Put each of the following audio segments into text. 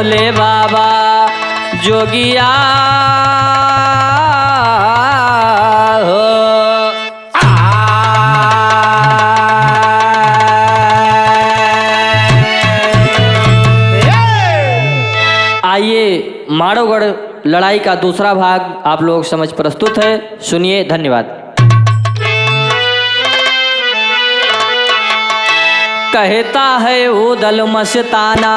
भोले बाबा जोगिया हो। आइए माड़ोगढ़ लड़ाई का दूसरा भाग आप लोग समझ प्रस्तुत है, सुनिए। धन्यवाद। कहता है उदल मस्ताना,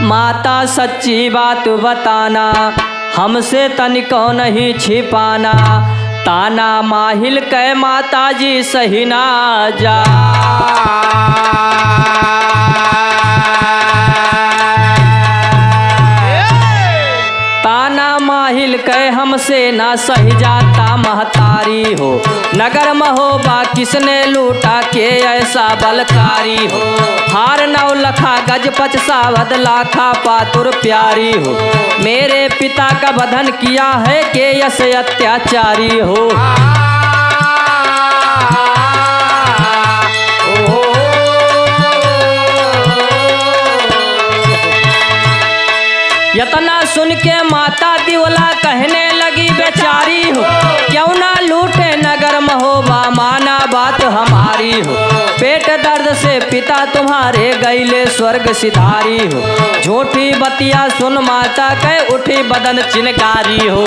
माता सच्ची बात बताना, हमसे तनिको नहीं छिपाना, ताना माहिल कै माता जी सही ना जा। ताना माहिल कै हमसे ना सही जाता महतारी हो, नगर महोबा किसने लूटा के ऐसा बलकारी हो, हार नौ लखा गज पचसावद लाखा पातुर प्यारी हो, मेरे पिता का बधन किया है के यस अत्याचारी हो। यतना सुन के माता दिवला कहने लगी बेचारी हो, क्यों ना लूटे नगर महोबा माना बात हमारी हो, पेट दर्द से पिता तुम्हारे गईले स्वर्ग सिधारी हो, झूठी बतिया सुन माता कह उठी बदन चिनकारी हो।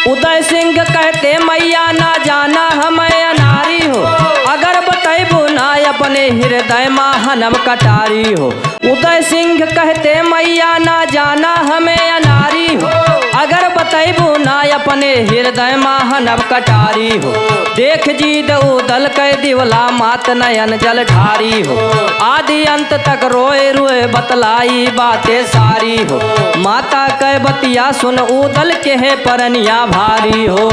उदय सिंह कहते मैया ना जाना हमें अनारी हो, अगर बतैबू ना अपने हृदय माहनम कटारी हो। उदय सिंह कहते मैया ना जाना हमें अनारी हो, अगर बतैबू ना अपने हृदय माहनम कटारी हो, देख जीद उदल कै दिवला मात नयन जल ढारी हो, आदि अंत तक रोए रोए बतलाई बातें सारी हो, माता कै बतिया सुन उदल के है परनिया भारी हो।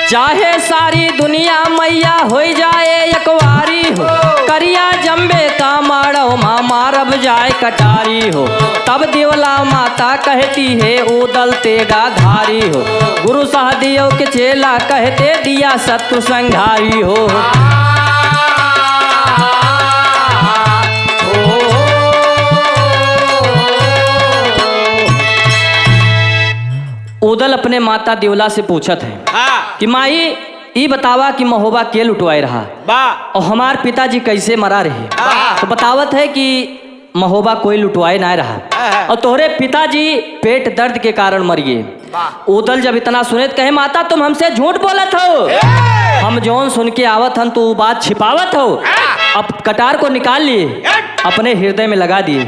चाहे सारी दुनिया मैया हो जाए एकवारी हो, करिया जम्बे का मारो माँ मारब जाए कटारी हो, तब दिवला माता कहती है उदल तेगा धारी हो, गुरु सहदियों के चेला कहते दिया शत्रु संघारी हो। उदल अपने माता दिवला से पूछत है कि माई ई बतावा कि महोबा के लुटवाए रहा और हमार पिताजी कैसे मरा रहे, तो बतावत है कि महोबा कोई लुटवाए ना रहा और तोहरे पिताजी पेट दर्द के कारण मर गए। उदल जब इतना सुने कहे माता तुम हमसे झूठ बोलत हो, हम जौन सुन के आवत हन तो बात छिपावत हो। अब कटार को निकाल लिए अपने हृदय में लगा दिए।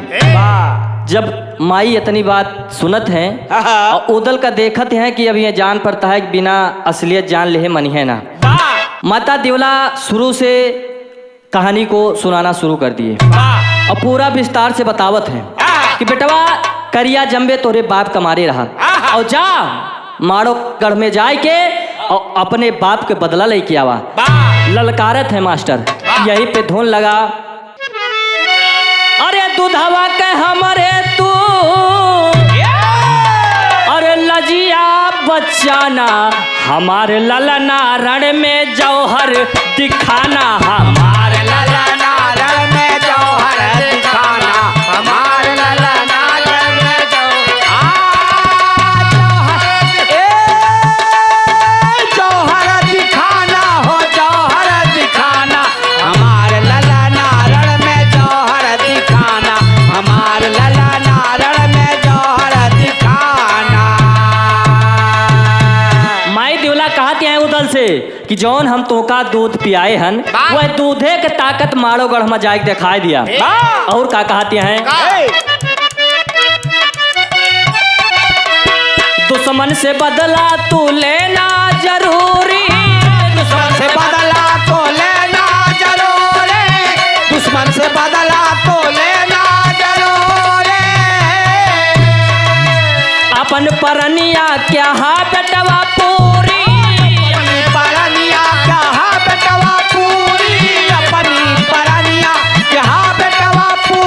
जब माई इतनी बात सुनत हैं और उदल का देखत हैं कि अब ये जान पड़ता है कि बिना असलियत जान ले मनी है ना, माता दिवला शुरू से कहानी को सुनाना शुरू कर दिए और पूरा विस्तार से बतावत हैं कि बेटवा करिया जम्बे तोरे बाप कमारे रहा और जा मारो गढ़ में जाए के और अपने बाप के बदला लेके आवा। ललकारत है मास्टर, यही पे धुन लगा। अरे दूधवा के हमरे तू अरे लजिया बच्चाना, हमारे ललना रण में जौहर दिखाना, हमारे ललना रण में जौहर दिखाना, हमारे ललना रण में जौहर दिखाना हो, जौहर दिखाना, हमारे ललना रण में जौहर दिखाना, हमारे ललना रण में जौहर दिखाना। माई दिवला कहते हैं उदल से कि जौन हम तोका दूध पियाए हन वह दूधे के ताकत मारो गढ़ में जाके दिखाई दिया। और का कहते हैं दुश्मन से बदला तू लेना जरूरी, दुश्मन से बदला तो लेना जरूरी, दुश्मन से बदला तो लेना जरूरी, अपन परनिया क्या हा बेटवा पूरी, अपनी परनिया क्या हा बेटवा पूरी, अपनी परनिया क्या हा बेटवा पूरी।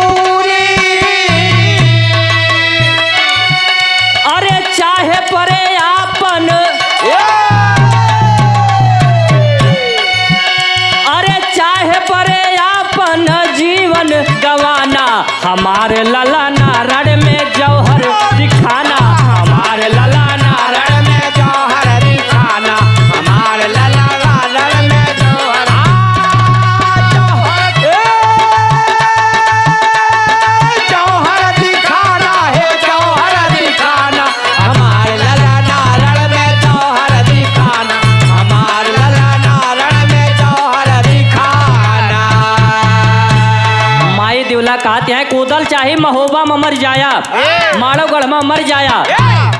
हमारे लला नारण में जौहर दिखाना, हमारे लला नारण में जौहर दिखाना, हमारे लला नारण में जौहर जौहर दिखाना है, जौहर दिखाना, हमारे लला नारण में जौहर दिखाना, हमारे लला नारण में जौहर दिखाना। माई देवला कहते हैं कूदल चाहे महोबा में मर जाया, माड़ोगढ़ में मर जाया,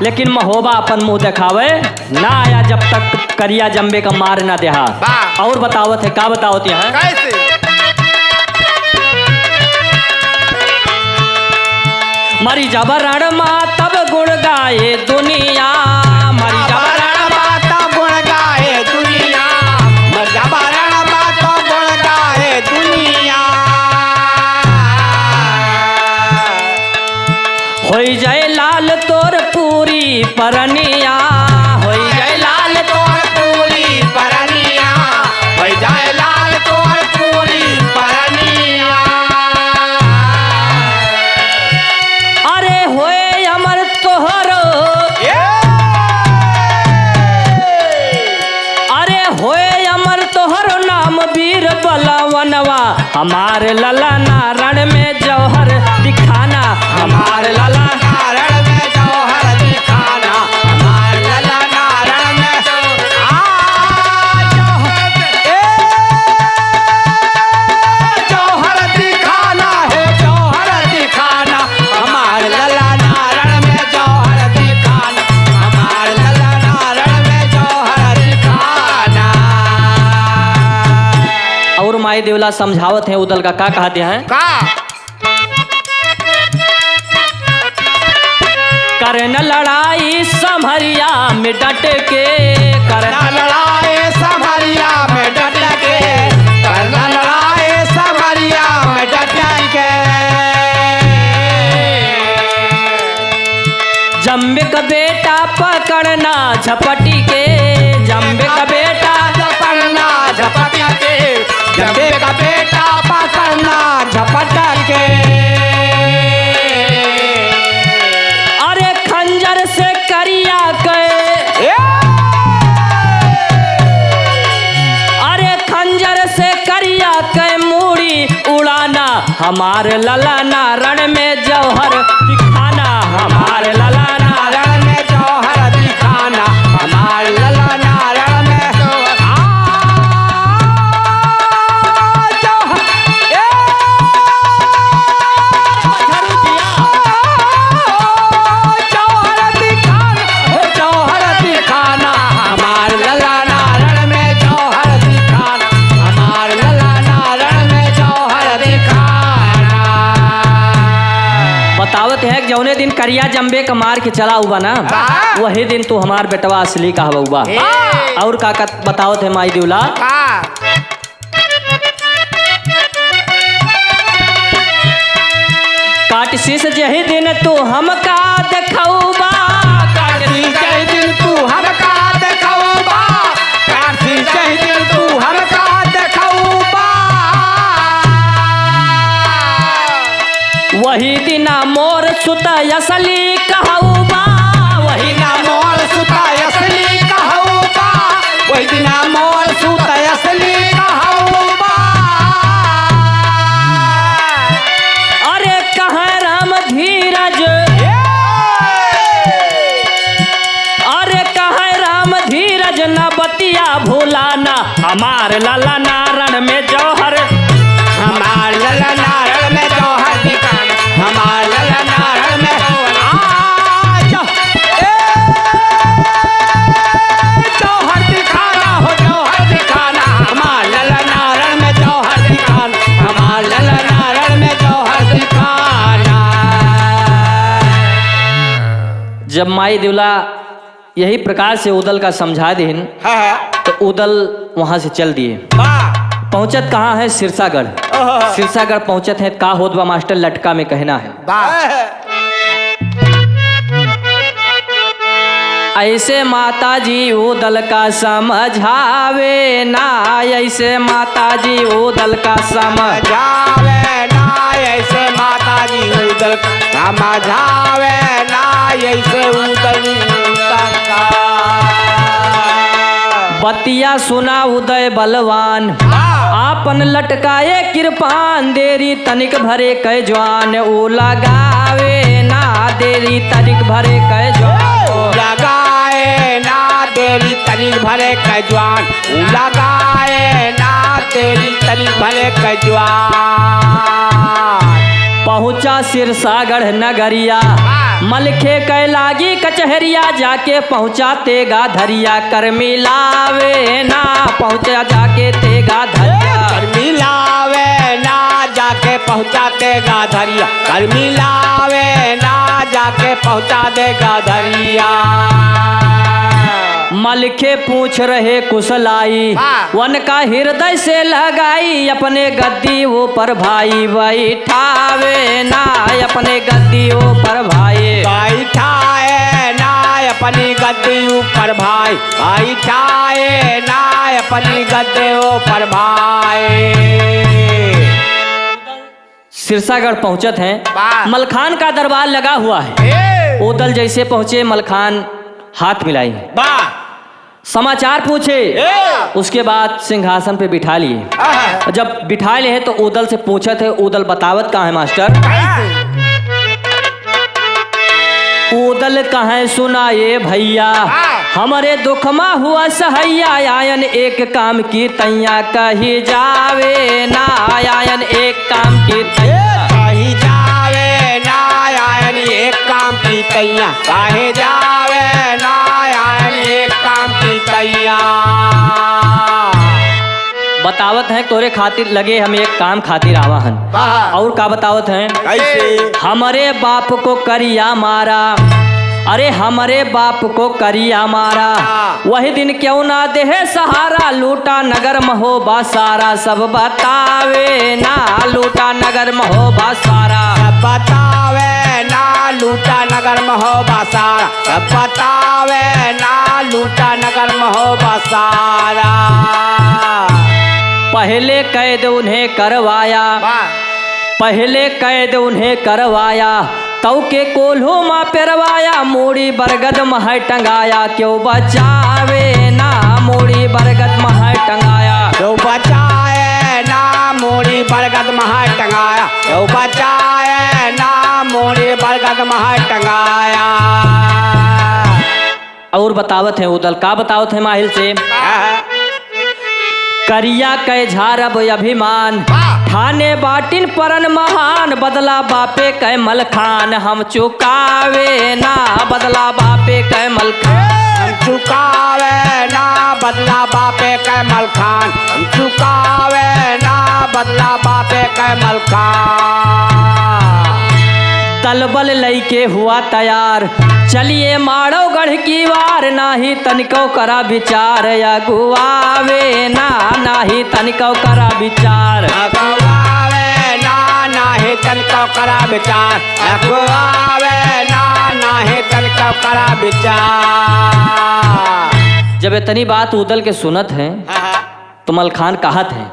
लेकिन महोबा अपन मुंह दिखावे ना आया जब तक करिया जम्बे का मार ना देहा। और बतावत है का बतावत है कैसे? मरी जब रण माँ तब गुण गाए दुनिया, मरी जब रण माँ तब गुण गाए दुनिया, मर जब रण माँ तब गुण गाए दुनिया। होई जय लाल तोर पूरी परनिया, होई जय लाल तोर पूरी परनिया, होई जय लाल तोर पूरी परनिया। अरे होए अमर तोहरो, अरे होए अमर तोहरो नाम वीर बलवनवा, हमारे लला नारण में जौहर दिखाना, हमारे लला नारण में जौहर दिखाना, हमारे लला नारण में जौहर दिखाना है, जौहर दिखाना, हमारे लला नारण में जौहर दिखाना, हमारे लला नारण में जौहर दिखाना। और माई देवला समझावत है उदल का कहते हैं करन लड़ाई समहरिया में डट के, करन लड़ाई समहरिया में डट के, करना लड़ाई समहरिया में डट के। जम्बे का बेटा पकड़ना झपटी के, जम्बे का बेटा पकड़ना झपट के, जम्बे का बेटा पकड़ना झपट के। अरे खंजर से करिया के, अरे खंजर से करिया के मूड़ी उड़ाना, हमारे लला नारण में जौहर दिखाना, हमारे लला नारण में जौहर दिखाना, हमारे लला नारण में जौहर दिखाना, हमारे लला नारण में जौहर दिखाना, हमारे लला नारण में जौहर दिखाना। बतावत है कि जौने दिन करिया जम्बे का मार के चला हुआ ना, वही दिन तू हमार बेटवा असली का हुआ। और का बतावत है माई देवला काट शीश जही दिन तू हमका देखौबा, काट शीश जय दिन तू हमका देखौबा, काशी जय दिन तू हमका देखौबा। वही दिना मोर सुत असली कहौबा, वही दिना मोर सुता असली कहौबा, वही दिना मोर सुता असली कहौबा। अरे कहाँ राम धीरज, अरे कहाँ राम धीरज न बतिया भूलाना, हमार लला नारण में जौहर, हमार लला नारण में जौहर दिखाना, हमार लला नारण में जौहर दिखाना हो, जौहर दिखाना, हमार लला नारण में जौहर दिखाना, हमार लला नारण में जौहर दिखाना। जब माई देवला यही प्रकार से उदल का समझा दिन तो उदल वहां से चल दिए। पहुंचत कहाँ है सिरसागढ़, सिरसागढ़ पहुंचत है का होदवा मास्टर लटका में कहना है ऐसे माता जी उदल का समझावे ना, ऐसे माता जी उदल का समझावे जावे ना, ऐसे माता जी उदल समझावे ना ऐसे उदल का। बतिया सुना उदय बलवान आपन लटकाए कृपान देरी तनिक भरे कै जवान ओ लगावे ना देरी तनिक भरे कै जवान लगाए ना तेरी तनिक भरे कजवान लगाए ना तेरी तनिक भरे कजवान। पहुँचा सिरसागढ़ नगरिया मलखे कै लागी कचहरिया जाके पहुँचा तेगा धरिया कर मिलावे ना पहुँचा जाके तेगा धरिया कर मिलावे ना जाके पहुँचा देगा धरिया कर मिलावे ना जाके पहुँचा देगा धरिया। मलखे पूछ रहे कुशलाई वन का हृदय से लगाई अपने गद्दी ऊपर भाई बैठावे ना अपने गद्दी ऊपर भाई बैठाए ना अपनी गद्दी ऊपर भाई बैठाए ना अपनी गद्दी ऊपर भाई। सिरसागढ़ पहुंचत हैं मलखान का दरबार लगा हुआ है। उदल जैसे पहुंचे मलखान हाथ मिलाई समाचार पूछे उसके बाद सिंहासन पे बिठा लिए। जब बिठा लिए तो उदल से पूछत है उदल बतावत कहाँ है मास्टर। उदल कहाँ सुनाए भैया हमारे दुखमा हुआ सहैया आयन एक काम की तैया कही जावे ना आयन एक काम की तैया कही जावे ना आयन एक काम की तैया कहे जावे ना आयन एक काम की तैया। बतावत है तोरे खातिर लगे हम एक काम खातिर आवा हन और का बतावत है कैसे हमारे बाप को करिया मारा अरे हमारे बाप को करिया मारा वही दिन क्यों ना देहे सहारा लूटा नगर महोबा सारा सब बतावे ना लूटा नगर महोबा सारा सब बतावे ना लूटा नगर महोबा सारा सब बतावे ना लूटा नगर महोबा सारा। पहले कैद उन्हें करवाया पहले कैद उन्हें करवाया तौ के कोल्हो माँ पेरवाया मूड़ी बरगद मह टंगाया क्यों बचावे ना मूड़ी बरगद मह टंगाया क्यों बचाए ना मूड़ी बरगद मह टंगाया क्यों बचाए ना मूड़ी बरगद मह टंगाया। और बतावत है उदल का बतावत है माहिल से करिया कै झारब अभिमान ठाने बाटिन परन महान बदला बापे कै मलखान हम चुकावे ना बदला बापे कै मलखान हम चुकावे ना बदला बापे कै मलखान हम चुकावे ना बदला बापे कै मलखान। तलबल लईके हुआ तैयार चलिए मारो गढ़ की वार नाही तनिको करा विचार अगुआवे ना नाही तनिको करा विचार अगुआवे ना नाही तनिको करा विचार अगुआवे ना नाही तनिको करा विचार। जब इतनी बात उदल के सुनत है तो मलखान कहत है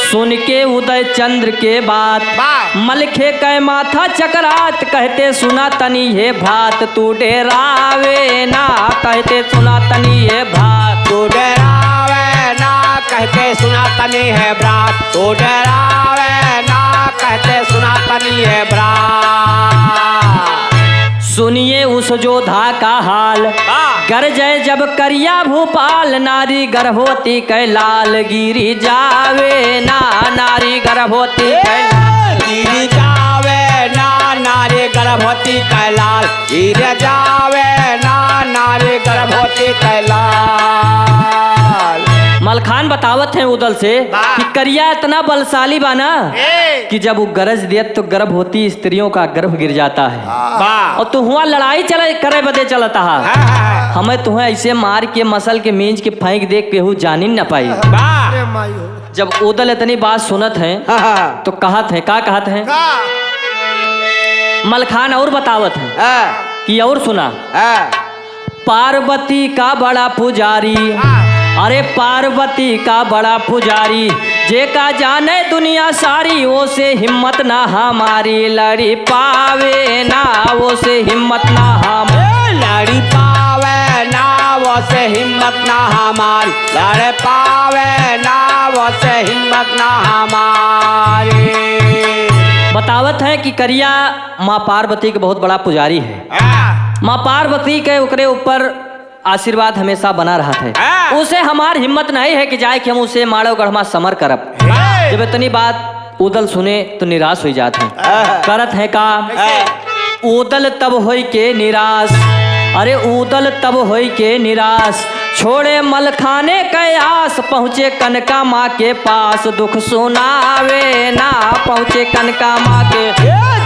सुन के उदय चंद्र के बात मलखे कै माथा चकरात कहते सुना तनी ये भात तू डेरावे ना कहते सुना तनी ये भात तू डरावे ना कहते सुना तनी है ब्रात तू डरावे ना कहते सुना तनी है ब्रात। सुनिए उस जोधा का हाल गरजय जब करिया भोपाल नारी गर्भवती कै लाल गिरी जावे ना नारी गर्भवती कै लाल गिर जावे ना नारी गर्भवती कै लाल गिर जावे ना नारी गर्भवती कै लाल। मलखान बतावत है उदल से कि करिया इतना बलशाली बाना कि जब वो गरज दियत तो गर्भवती स्त्रियों का गर्भ गिर जाता है और तू हुआ लड़ाई चले करे बदे चलता है हमें तुम्हें ऐसे मार के मसल के मींज के फेंक दे केहू जानी न पाई। जब उदल इतनी बात सुनत है तो कहत है का कहत है मलखान और बतावत है कि और सुना पार्वती का बड़ा पुजारी अरे पार्वती का बड़ा पुजारी जे का जाने दुनिया सारी वो से हिम्मत ना हमारी लड़ी पावे ना वो से हिम्मत ना हमारी लड़ी पावे ना वो से हिम्मत ना हमारी लड़ पावे ना वो से हिम्मत ना हमारी। बतावत है कि करिया माँ पार्वती के बहुत बड़ा पुजारी है। माँ पार्वती के ओकरे ऊपर आशीर्वाद हमेशा बना रहा था। उसे हमार हिम्मत नहीं है कि जाए कि हम उसे माड़ो गढ़मा समर करब। जब इतनी बात उदल सुने तो निराश हो जाते हैं। करत है का उदल तब होई के निराश, अरे उदल तब होई के निराश, छोड़े मल खाने के आस, पहुँचे कनका माँ के पास, दुख सुनावे ना पहुँचे कनका माँ के,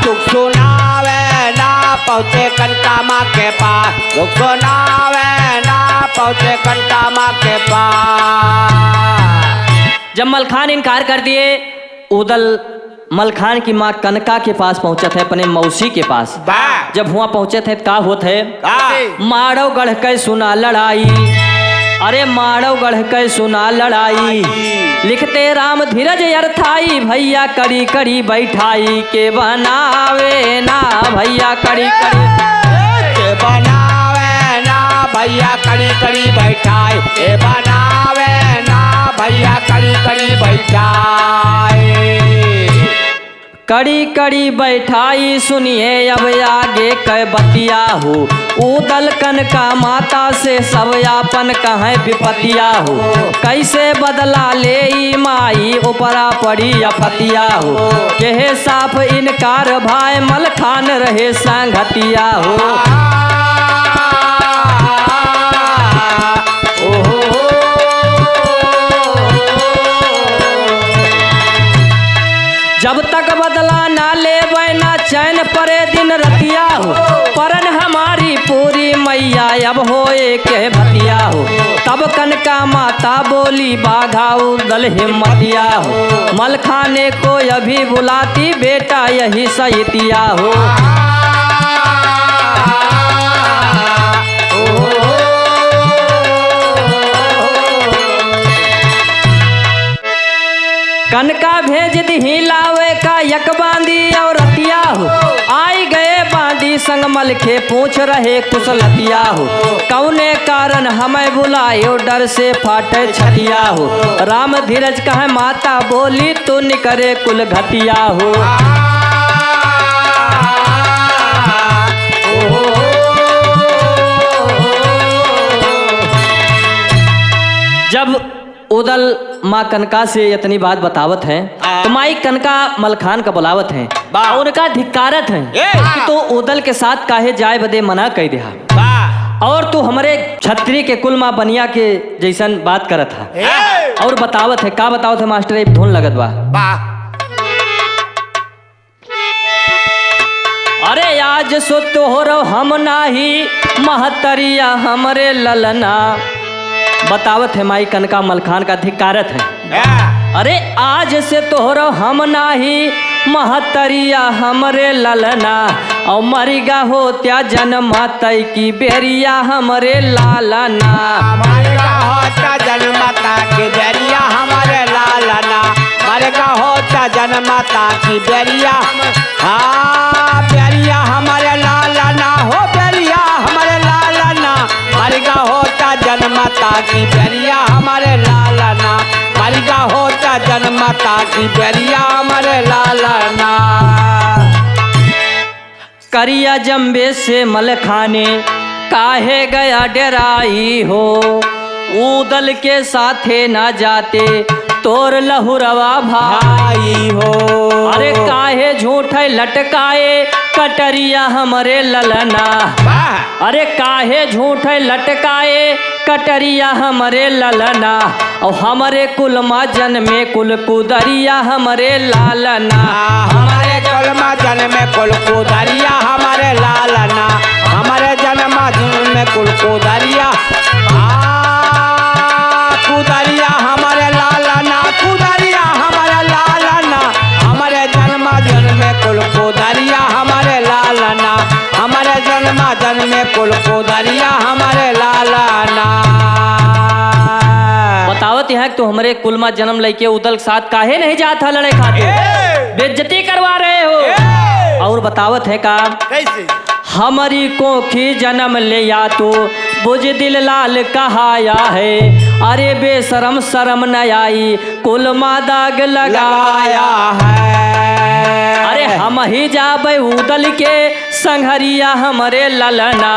दुख सुनावे ना पहुँचे कनका माँ के पास, दुख सुनावे ना पहुँचे कनका माँ के पास। जब मलखान इनकार कर दिए, उदल मलखान की माँ कनका के पास पहुंचे थे, अपने मौसी के पास। जब हुआ पहुंचे थे का होत है, माड़ो गढ़ के सुना लड़ाई, अरे माड़ो गढ़ के सुना लड़ाई, लिखते राम धीरज अर्थाई, भैया कड़ी कड़ी बैठाई के बनावे ना भैया कड़ी कड़ी के बनावे ना भैया कड़ी कड़ी बैठाई, के बनावे ना भैया कड़ी कड़ी बैठाई। कड़ी कड़ी बैठाई सुनिए अब आगे कै बतिया हो, उदल कनका माता से सब यापन कहें विपतिया हो, कैसे बदला ले ई माई ऊपरा पड़ी अफतिया हो, केहे साफ इनकार भाई मलखान रहे संगतिया हो। जब तक बदला ना ले ना चैन परे दिन रतिया हो, परन हमारी पूरी मैया अब होए के भतिया हो, तब कनका माता बोली बाघा उदल हिम्मतिया हो, मलखाने को अभी बुलाती बेटा यही सहितिया हो। कनका भेज दी लावे का यक बांदी और रतिया हो, आई गए बांदी संग मल के पूछ रहे कुशलतिया हो, कौने कारण हमें बुलायो डर से फाटे छतिया हो, राम धीरज कहे माता बोली तू निकरे कुल घतिया हो। जब उदल माँ कनका से इतनी बात बतावत है तो माई कनका मलखान का बुलावत है, उनका धिक्कारत है कि तो उदल के साथ काहे जाए बदे मना कह दिया, और तू हमारे छत्री के कुल माँ बनिया के जैसन बात करत है। और बतावत है का बतावत है मास्टर, एक धुन लगत बा। अरे आज सो तोहरो हम नाही महतरिया हमरे ललना, बतावत है माई कनका मलखान का धिक्कारत है। अरे आज से तोहरो हम नाही महतरिया हमरे ललना, और मरिगा हो त्या जन्म तय की बेरिया हमरे लालना, मरिगा हो त्या जन्म की बेरिया हमारे लालना, मरिगा हो त्या जन्म की बेरिया, हाँ बेरिया हमारे लालना हो, बेरिया हमारे लालना, मरिगा हो त्या जन्म की बेरिया हमारे लालना, मरिगा हो त्या जन्म की बेरिया हमारे लालना। करिया जम्बे से मलखाने काहे गया डराई हो, उदल के साथे ना जाते तोर लहुरवा भाई हो, अरे काहे झूठे लटकाए कटरिया हमरे ललना, अरे काहे झूठे लटकाए कटरिया हमरे ललना, और हमरे कुल माँ जन्मे कुल कुदरिया हमरे लालना, हमारे कुल माँ जन्मे कुल कुदरिया हमारे लालना, हमारे जन्म में कुल कुदरिया, कुदरिया हमारे लालना, कुदरिया हमारे लालना, हमारे जन्म में कुल कुदरिया हमारे लालना, हमारे जन्म में कुल कुदरिया हमारे लालना। बतावत है हैं कि तो हमारे कुल में जन्म लेके उदल के साथ काहे नहीं जाता लड़े खाते, बेइज्जती करवा रहे हो। और बतावत है का कैसे? हमारी कोखी जन्म ले या तो बुझ दिल लाल कहाया है, अरे बेशरम शर्म न आई कुल मा दाग लगाया है। अरे हम ही जाबे उदल के संघरिया हमरे ललना,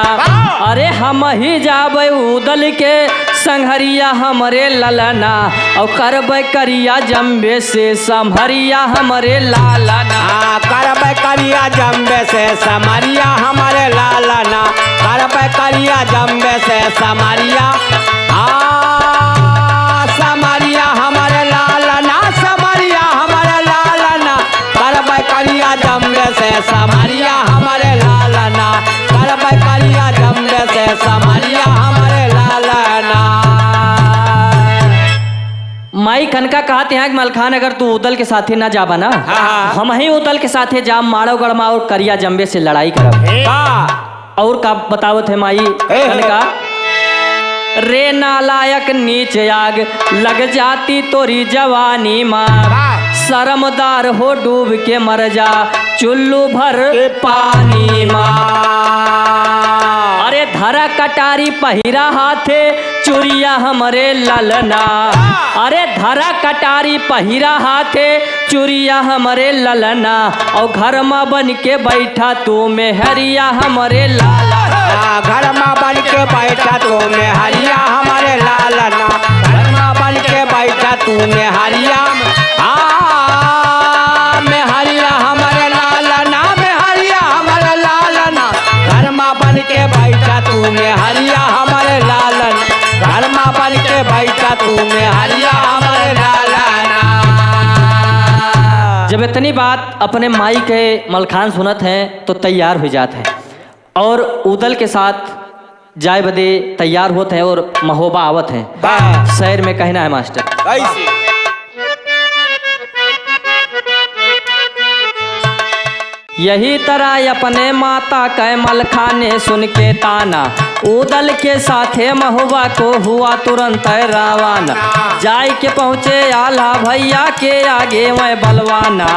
अरे हम ही जाबे उदल के संघरिया हमरे ललना, और करबे करिया जम्बे से संभरिया हमरे लालना। करबे करिया जम्बे से समरिया हमारे लालना, करबे करिया जम्बे से समरिया, समरिया हमारे लालना, समरिया हमारे लालना, करबे करिया जम्बे से समरिया हमारे लालना, करबे करिया जम्बे से समरिया हमारे लालना। माई कनका कहते हैं कि मलखान अगर तू उदल के साथे ना जाबा ना, हम ही उदल के साथे जाम मारो गड़मा और करिया जम्बे से लड़ाई करब। और का बतावत है माई कनका, रे नालायक नीच आग लग जाती तोरी जवानी माँ, शर्मदार हो डूब के मर जा चुल्लू भर पानी माँ। अरे धरा कटारी पहिरा हाथे चुरिया हमरे ललना, अरे धरा कटारी पहिरा हाथे चुरिया हमरे ललना, और घर में बन के बैठा तू मेहरिया हमरे लालना। घर में बन के बैठा तू मेहरिया हमारे लालना, घर में बन के बैठा तू मेहरिया, मेहरिया हमारे लालना, मेहरिया हमारे लालना, घर में बन के बैठा तू मेहरिया हमारे लालना, घर में बन के बैठा तू मेहरिया हमारे लालना। जब इतनी बात अपने माई के मलखान सुनत हैं तो तैयार हो जाते हैं और उदल के साथ जाए बदे तैयार होते हैं और महोबा आवत हैं। शहर में कहना है मास्टर कैसे? यही तरह अपने माता कै मलखाने सुन के ताना, उदल के साथे महुआ को हुआ तुरंत रावाना, जाय के पहुँचे आला भैया के आगे वह बलवाना।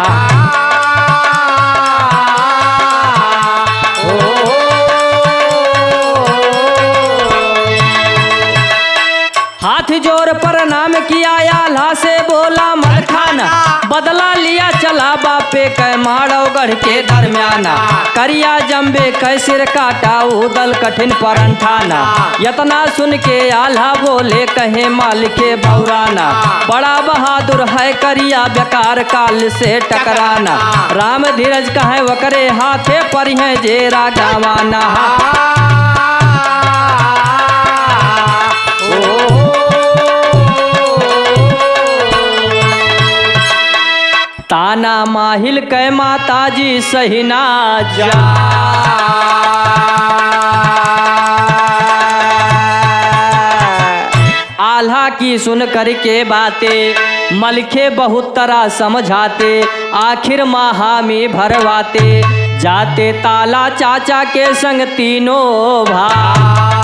हाथ जोर प्रणाम किया आल्हा से बोला मलखाना, बदला लिया चला बापे कै माड़ो गढ़ के दरमियाना, करिया जम्बे कै सिर काटा उदल कठिन परंठाना। यतना सुन के आल्हा बोले कहे माल के बौराना, बड़ा बहादुर है करिया बेकार काल से टकराना, राम धीरज कहे वकरे हाथे पर है जेरा गवाना। ताना माहिल कै माताजी सही ना जा, आल्हा की सुन कर के बातें मलखे बहुत तरह समझाते, आखिर महामी भरवाते, जाते ताला चाचा के संग तीनों भाई।